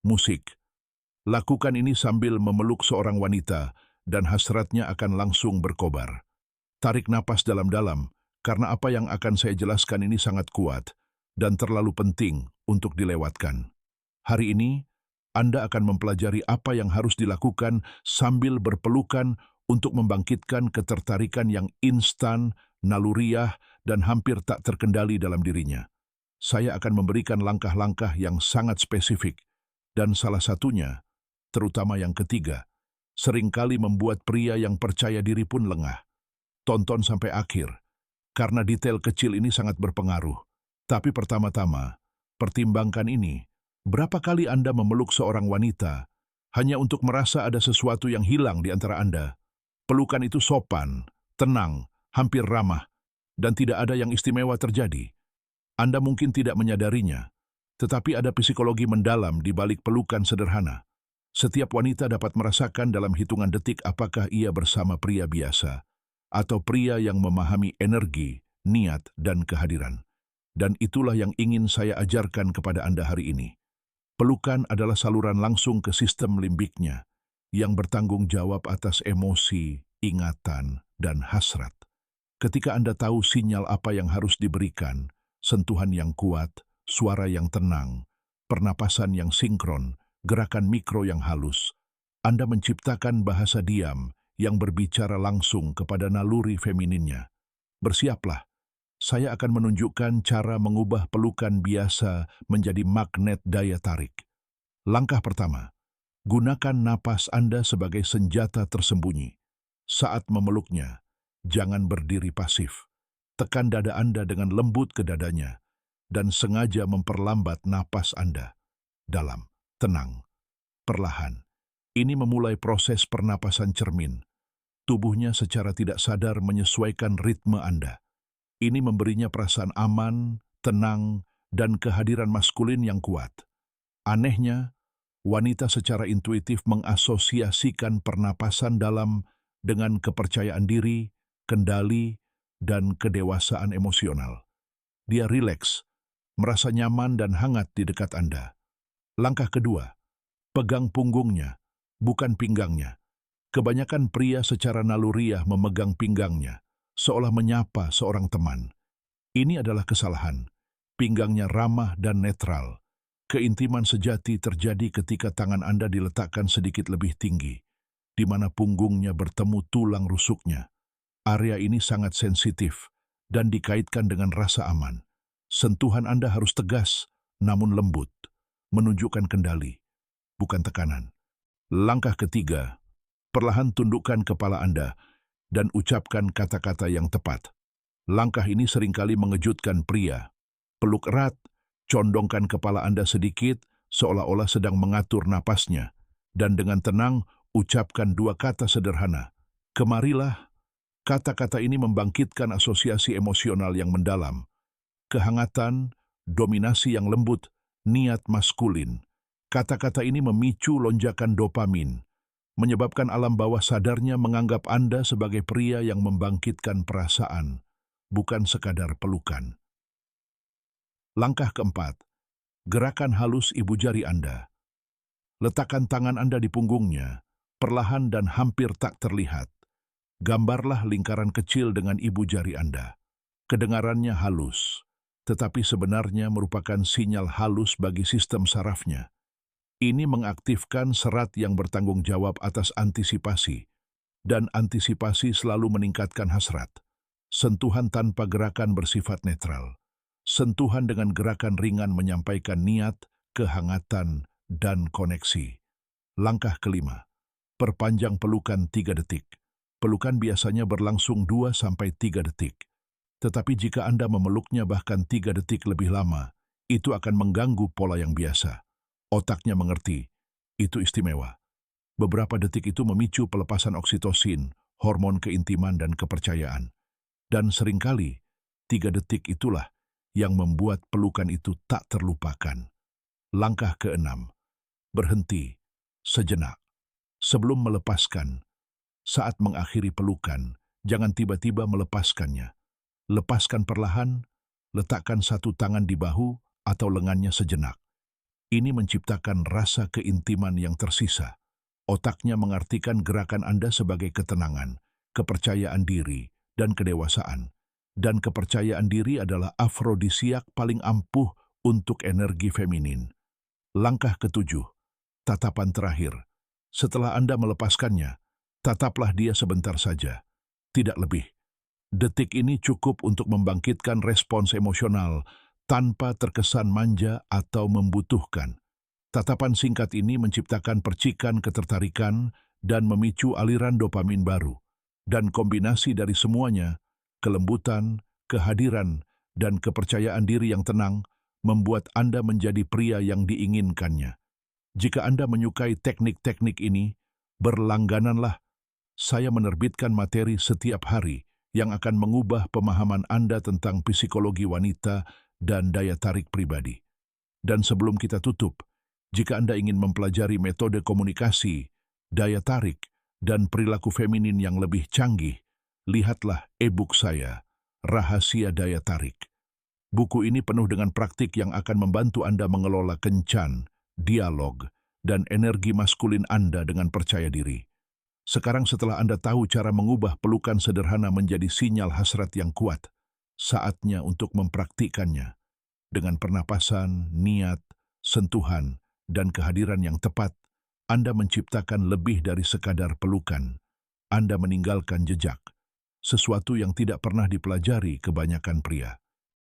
musik. Lakukan ini sambil memeluk seorang wanita dan hasratnya akan langsung berkobar. Tarik napas dalam-dalam, karena apa yang akan saya jelaskan ini sangat kuat dan terlalu penting untuk dilewatkan. Hari ini, Anda akan mempelajari apa yang harus dilakukan sambil berpelukan untuk membangkitkan ketertarikan yang instan, naluriah, dan hampir tak terkendali dalam dirinya. Saya akan memberikan langkah-langkah yang sangat spesifik, dan salah satunya, terutama yang ketiga, seringkali membuat pria yang percaya diri pun lengah. Tonton sampai akhir, karena detail kecil ini sangat berpengaruh. Tapi pertama-tama, pertimbangkan ini. Berapa kali Anda memeluk seorang wanita hanya untuk merasa ada sesuatu yang hilang di antara Anda? Pelukan itu sopan, tenang, hampir ramah, dan tidak ada yang istimewa terjadi. Anda mungkin tidak menyadarinya, tetapi ada psikologi mendalam di balik pelukan sederhana. Setiap wanita dapat merasakan dalam hitungan detik apakah ia bersama pria biasa atau pria yang memahami energi, niat, dan kehadiran. Dan itulah yang ingin saya ajarkan kepada Anda hari ini. Pelukan adalah saluran langsung ke sistem limbiknya yang bertanggung jawab atas emosi, ingatan, dan hasrat. Ketika Anda tahu sinyal apa yang harus diberikan, sentuhan yang kuat, suara yang tenang, pernapasan yang sinkron, gerakan mikro yang halus, Anda menciptakan bahasa diam yang berbicara langsung kepada naluri femininnya. Bersiaplah, saya akan menunjukkan cara mengubah pelukan biasa menjadi magnet daya tarik. Langkah pertama, gunakan napas Anda sebagai senjata tersembunyi. Saat memeluknya, jangan berdiri pasif. Tekan dada Anda dengan lembut ke dadanya, dan sengaja memperlambat napas Anda. Dalam, tenang, perlahan. Ini memulai proses pernapasan cermin. Tubuhnya secara tidak sadar menyesuaikan ritme Anda. Ini memberinya perasaan aman, tenang, dan kehadiran maskulin yang kuat. Anehnya, wanita secara intuitif mengasosiasikan pernapasan dalam dengan kepercayaan diri, kendali, dan kedewasaan emosional. Dia rileks, merasa nyaman dan hangat di dekat Anda. Langkah kedua, pegang punggungnya, bukan pinggangnya. Kebanyakan pria secara naluriah memegang pinggangnya, seolah menyapa seorang teman. Ini adalah kesalahan. Pinggangnya ramah dan netral. Keintiman sejati terjadi ketika tangan Anda diletakkan sedikit lebih tinggi, di mana punggungnya bertemu tulang rusuknya. Area ini sangat sensitif dan dikaitkan dengan rasa aman. Sentuhan Anda harus tegas, namun lembut, menunjukkan kendali, bukan tekanan. Langkah ketiga, perlahan tundukkan kepala Anda dan ucapkan kata-kata yang tepat. Langkah ini seringkali mengejutkan pria. Peluk erat, condongkan kepala Anda sedikit, seolah-olah sedang mengatur napasnya, dan dengan tenang ucapkan dua kata sederhana. Kemarilah. Kata-kata ini membangkitkan asosiasi emosional yang mendalam. Kehangatan, dominasi yang lembut, niat maskulin. Kata-kata ini memicu lonjakan dopamin, menyebabkan alam bawah sadarnya menganggap Anda sebagai pria yang membangkitkan perasaan, bukan sekadar pelukan. Langkah keempat, gerakan halus ibu jari Anda. Letakkan tangan Anda di punggungnya, perlahan dan hampir tak terlihat. Gambarlah lingkaran kecil dengan ibu jari Anda. Kedengarannya halus, tetapi sebenarnya merupakan sinyal halus bagi sistem sarafnya. Ini mengaktifkan serat yang bertanggung jawab atas antisipasi, dan antisipasi selalu meningkatkan hasrat. Sentuhan tanpa gerakan bersifat netral. Sentuhan dengan gerakan ringan menyampaikan niat, kehangatan, dan koneksi. Langkah kelima, perpanjang pelukan 3 detik. Pelukan biasanya berlangsung 2-3 detik. Tetapi jika Anda memeluknya bahkan 3 detik lebih lama, itu akan mengganggu pola yang biasa. Otaknya mengerti, itu istimewa. Beberapa detik itu memicu pelepasan oksitosin, hormon keintiman dan kepercayaan. Dan seringkali, 3 detik itulah yang membuat pelukan itu tak terlupakan. Langkah keenam, berhenti sejenak. Sebelum melepaskan, saat mengakhiri pelukan, jangan tiba-tiba melepaskannya. Lepaskan perlahan, letakkan satu tangan di bahu atau lengannya sejenak. Ini menciptakan rasa keintiman yang tersisa. Otaknya mengartikan gerakan Anda sebagai ketenangan, kepercayaan diri, dan kedewasaan. Dan kepercayaan diri adalah afrodisiak paling ampuh untuk energi feminin. Langkah ketujuh, tatapan terakhir. Setelah Anda melepaskannya, tataplah dia sebentar saja, tidak lebih. Detik ini cukup untuk membangkitkan respons emosional tanpa terkesan manja atau membutuhkan. Tatapan singkat ini menciptakan percikan ketertarikan dan memicu aliran dopamin baru. Dan kombinasi dari semuanya, kelembutan, kehadiran, dan kepercayaan diri yang tenang, membuat Anda menjadi pria yang diinginkannya. Jika Anda menyukai teknik-teknik ini, berlanggananlah. Saya menerbitkan materi setiap hari yang akan mengubah pemahaman Anda tentang psikologi wanita dan daya tarik pribadi. Dan sebelum kita tutup, jika Anda ingin mempelajari metode komunikasi, daya tarik, dan perilaku feminin yang lebih canggih, lihatlah e-book saya, Rahasia Daya Tarik. Buku ini penuh dengan praktik yang akan membantu Anda mengelola kencan, dialog, dan energi maskulin Anda dengan percaya diri. Sekarang setelah Anda tahu cara mengubah pelukan sederhana menjadi sinyal hasrat yang kuat, saatnya untuk mempraktikkannya. Dengan pernapasan, niat, sentuhan, dan kehadiran yang tepat, Anda menciptakan lebih dari sekadar pelukan. Anda meninggalkan jejak, sesuatu yang tidak pernah dipelajari kebanyakan pria.